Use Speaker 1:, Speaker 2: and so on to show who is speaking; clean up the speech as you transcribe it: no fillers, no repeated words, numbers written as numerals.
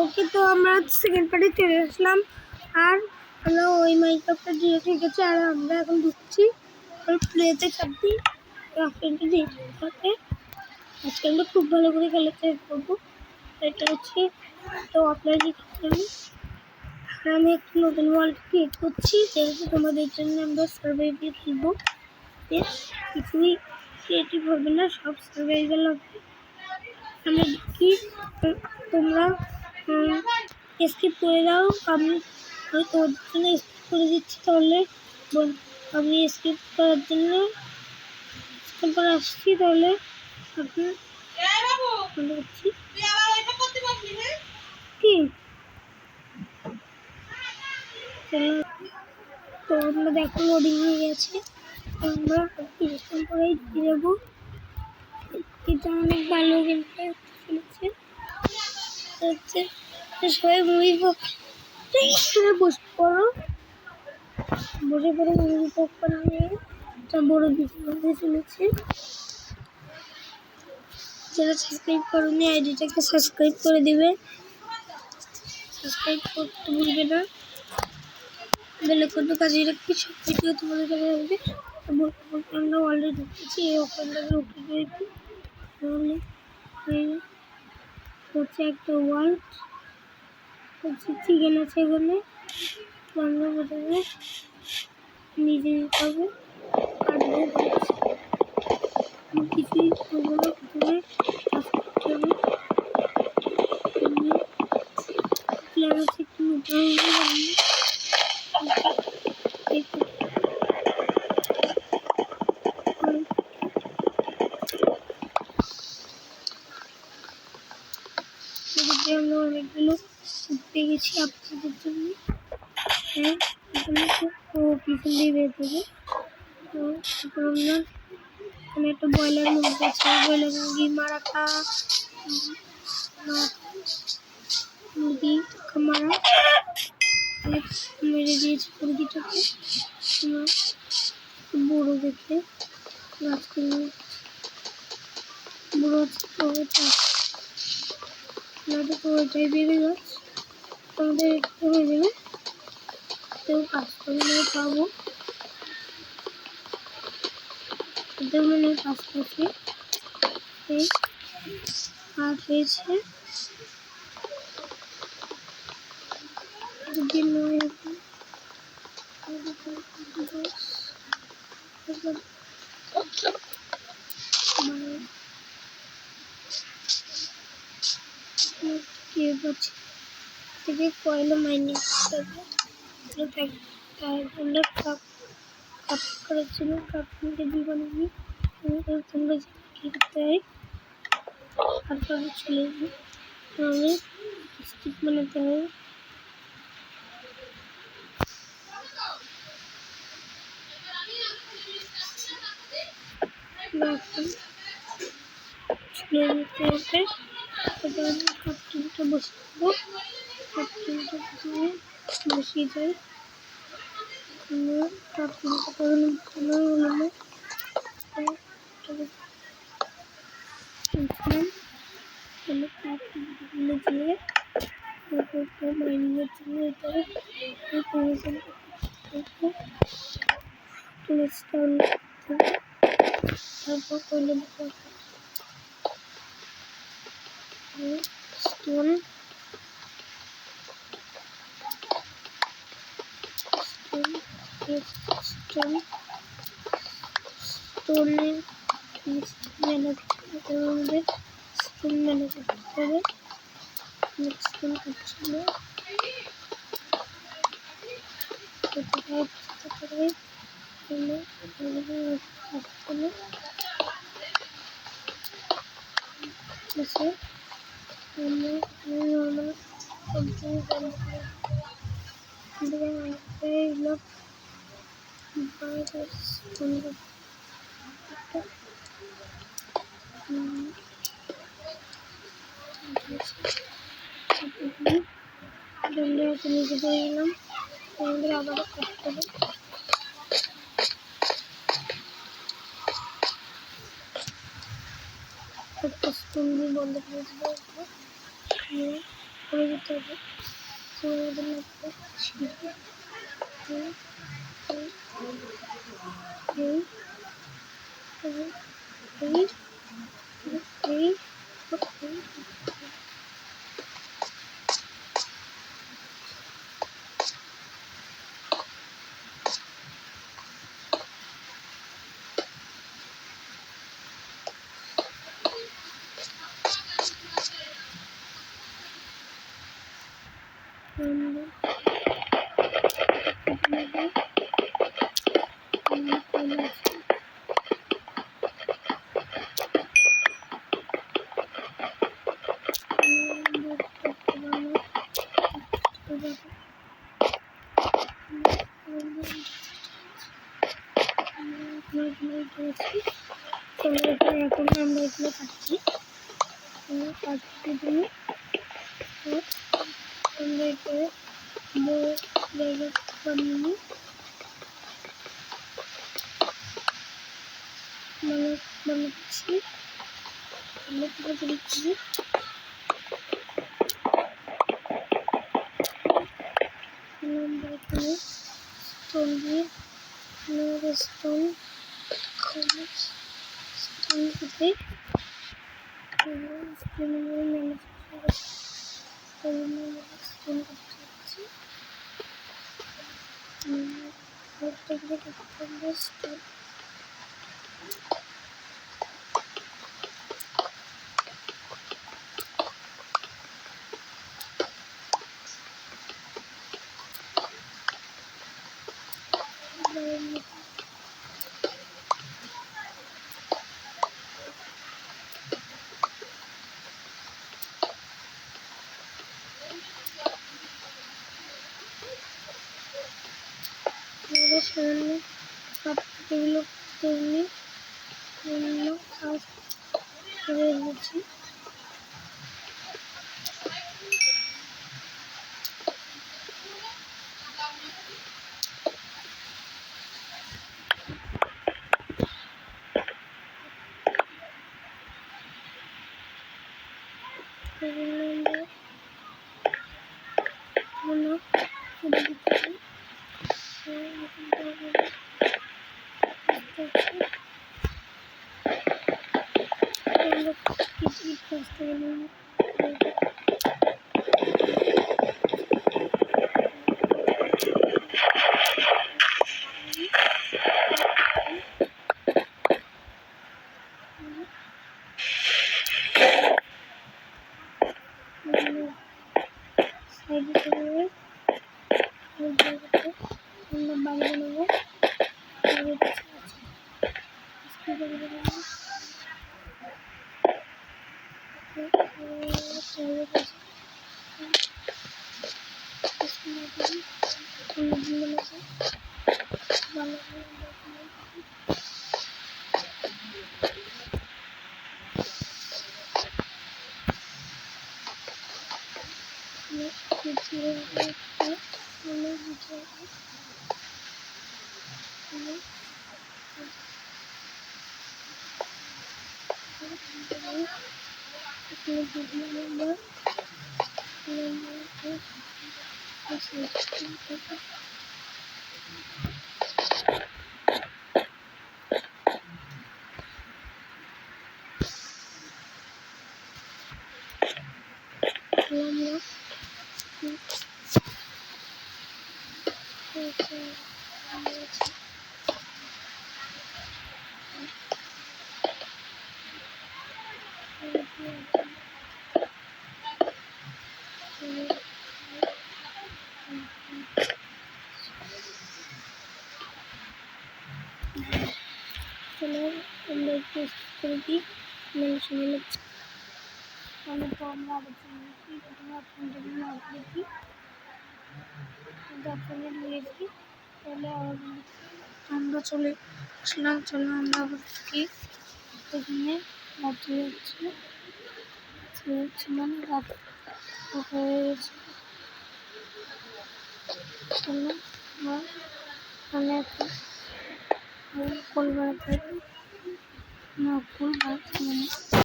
Speaker 1: ওকে, তো আমরা সেকেন্ড পার্টে চলে আসলাম। আর আমরা ওই মাইক্রোফোনটা দিয়ে ঠিক আছে। আর আমরা এখন ঢুকছি প্লেতে চাপি রাফেলটা দিয়ে থাকে। আজকে আমরা খুব ভালো করে খেলার চেষ্টা করবো। এটা হচ্ছে তো অফলাইনে আমি একটু নতুন ওয়ার্ল্ড ক্রিয়েট করছি, যেহেতু তোমাদের জন্য আমরা সার্ভাইভাল খেলবো। কিছুই ক্রিয়েটিভ হবে না, সব সার্ভাইভাল হবে। আমরা দেখি তোমরা স্কিপ করে দাও। আমি তোর জন্য স্কিপ করে দিচ্ছি। তাহলে আমি স্কিপ করার জন্য আসছি। তাহলে আপনি কি তো আমরা দেখো লোডিং হয়ে গেছে। আমরা কিছুক্ষণ পরেই দিয়ে যাবো। এটা অনেক ভালো গেমটা খেলেছে হচ্ছে। সবাই মুভি বসে পড়ো মুভি পপকর্ন নিয়ে। একটা বড় বিপদ চলেছে। যারা সাবস্ক্রাইব করোনি আইডিটাকে সাবস্ক্রাইব করে দিবে। সাবস্ক্রাইব করতে ভুলবে না। বেল আইকনটা বাজিয়ে রাখবে, সব ভিডিও তোমাদের কাছে আসবে। আমরা অলরেডি ঢুকেছি এই ওখানটাকে উঠে দিয়েছি। তাহলে হচ্ছে একটা ওয়ার্ল্ড হচ্ছে চিকেন আছে এখানে। আমরা প্রথমে নিজে দিতে হবে। কিছুই করবো না, প্রথমে প্ল্যান আছে একটু আমরা অনেকগুলো পেয়ে গেছি আপনাদের জন্য। হ্যাঁ, পিছন দিয়ে বের করবো। তো তারপর আমরা এখানে একটা ব্রয়লার মুরগি আছে। ব্রয়লার মুরগি মারা মেরে দিয়েছি মুরগিটাকে। বড় দেখে গাছগুলো বড় হচ্ছে তো ওইটাই বেড়ে গাছ আমাদের একটু হয়ে যাবে। কেউ কাজ করে নিয়ে পাবো মনে কাজ করছে। আর হয়েছে যদি নয় থেকে কয়লা মাইনিং করতে হবে। কাপ করার জন্য কাপ নিতে দিবানি তোমরা কি করতে হয়। তারপরে চলে যাবে তাহলে স্টিক বানাতে হবে। চলে যেতে হবে। এবার আমি কাপটিনটা বসে দেবো। কাপটিনটা বসিয়ে যাই। কাপটিনটা তাহলে ভালো হলো কাপটিনগুলো দিয়ে মাইনিংয়ের জন্য এটাই তারপর করলে স্টোন স্টোনে আমাদের স্টোন মেনে করতে হবে। স্টোন কাটছিল নিচে পড়ে গেলাম। আমাদের আবারও করতে হবে। একটা স্টোন দিয়ে বন্ধ করে দেবো। করে দিতে হবে। এখন আমরা এগুলো কাটছি, কাটতে দিই আমরা এখানে বড় জায়গা বানিয়ে নিই, বানাচ্ছি আমরা তুলে দিচ্ছি। আমরা এখানে স্টোন দিয়ে স্টোন দিতে সামনে পাপড়িগুলো তৈরি কাজ করে এসেছি। আমরা একটু করে দিই, সময় লাগছে। তাহলে তো আমরা আবার দেখি দিয়েছি, তাহলে আবার আমরা চলে আসলাম। চলো আমরা আবার দেখি এখানে রাত চলে যাচ্ছে মানে রাত হয়ে গেছে। চলো আমরা একটা ফুল বাড়াতে ফুল বাড়াতে